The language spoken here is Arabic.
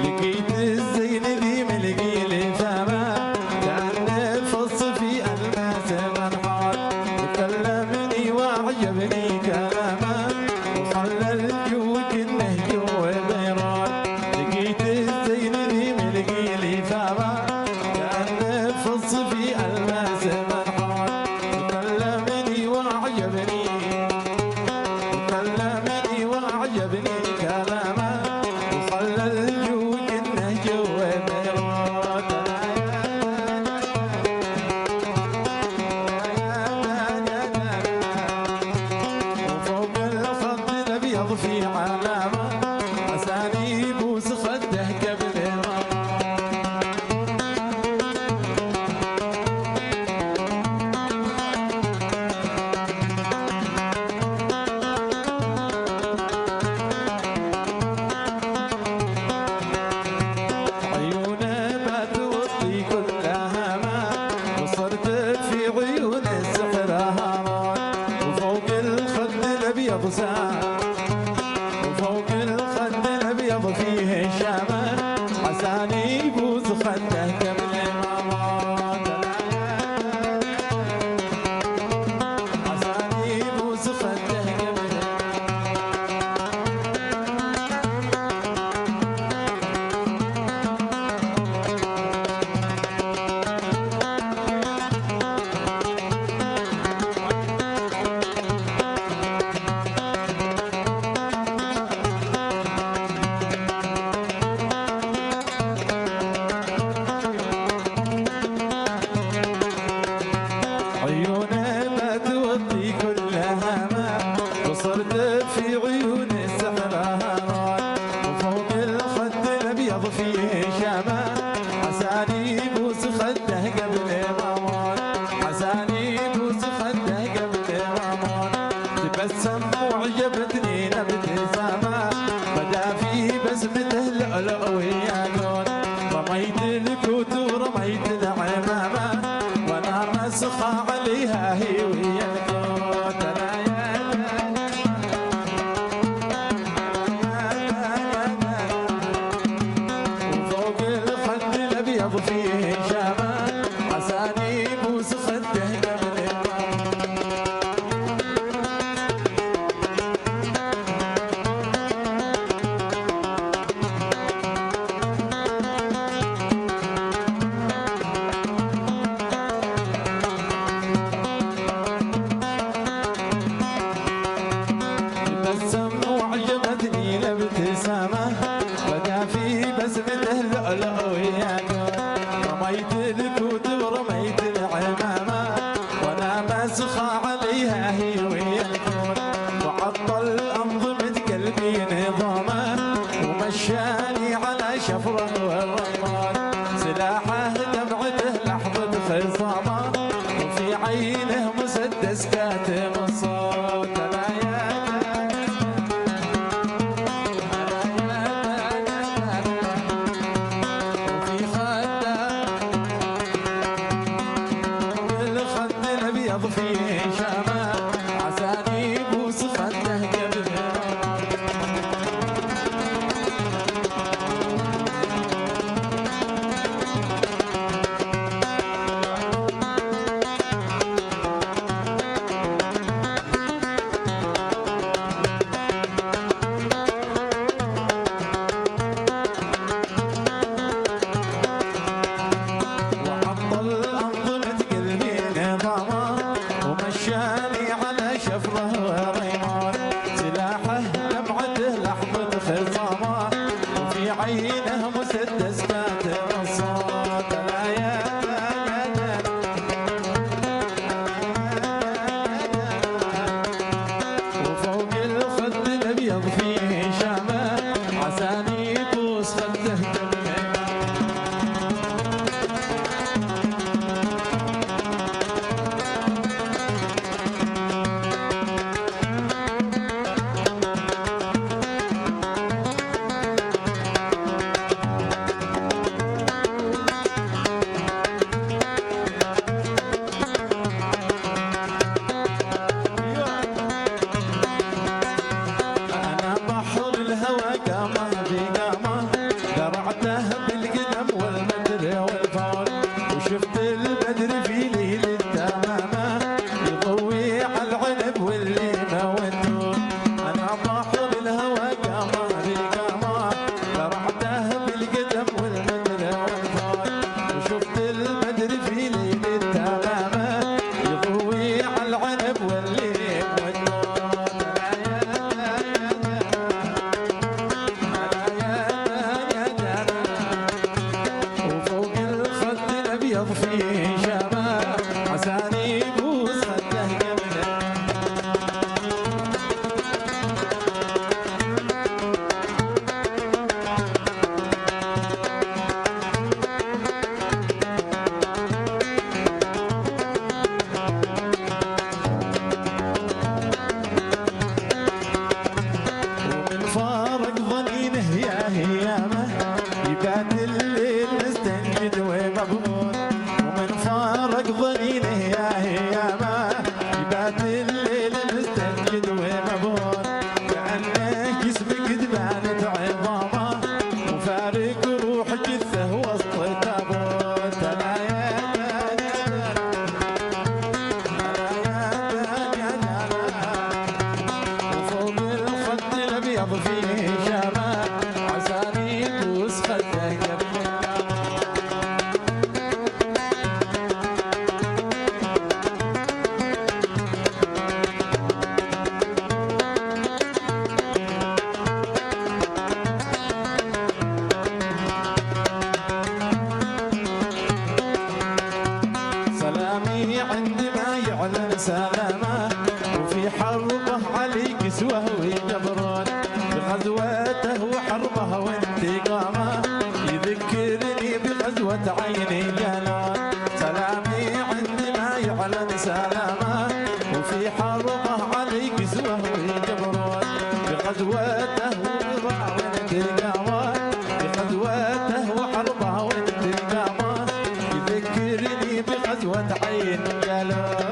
لقيت الزين ذي ملقي لي فما كأنه فص في ألماس منحار وكلمني وعجبني كلامه وخلى الجو كأنه جو بيران لقيت الزين ذي ملقي لي فما كأنه فص في ألماس منحار وكلمني وعجبني كلامه وخلى الجو كأنه جو بيران وفوق الخد الأبيض في علامة عساني يبوس خده قبل عيونه ما توطي كلها ما وصرت في عيون السحر هامات وفوق الخد الأبيض ساعة وفوق الخد الأبيض فيه شامة عساني يبوس خده قبل مامات عساني يبوس خده قبل عيونه ما توطي كلها ما وصرت في عيون السحر هامات وفوق الخد الأبيض فيه شامة عساني يبوس خده قبل مامات عساني يبوس خده قبل مامات تبسم وعجبتني ابتسامه بدا فيه بسمته لؤلؤ وياقوت رميت الكوت ورميت العمامه وانا مسخه عليها هي ويا الكوت وفوق الخد الابيض فيه شامه عساني يبوس خده قبل تبسم وعجبتني الابتسامة بدا في بسمته لؤلؤ وياقوت رميت الكوت ورميت العمامة وانا مسخة عليها هي ويا الكوت وعطل أنظمة قلبي نظامه ومشاني على شفرة والرماد سلاحه دمعته لحظة خصامه وفي عينه مسدس كاتم الصوت الأبيض فيه شامة عساني يبوس خده قبل وعطل أنظمة قلبي نظامه ومشاني على شفره وريمان سلاحه دمعته لحظة خصامه وفي عينه مسدس كاتم الصوت لا يا وفوق الخد الأبيض فيه شامة عساني يبوس خده قبل وتعين قالوا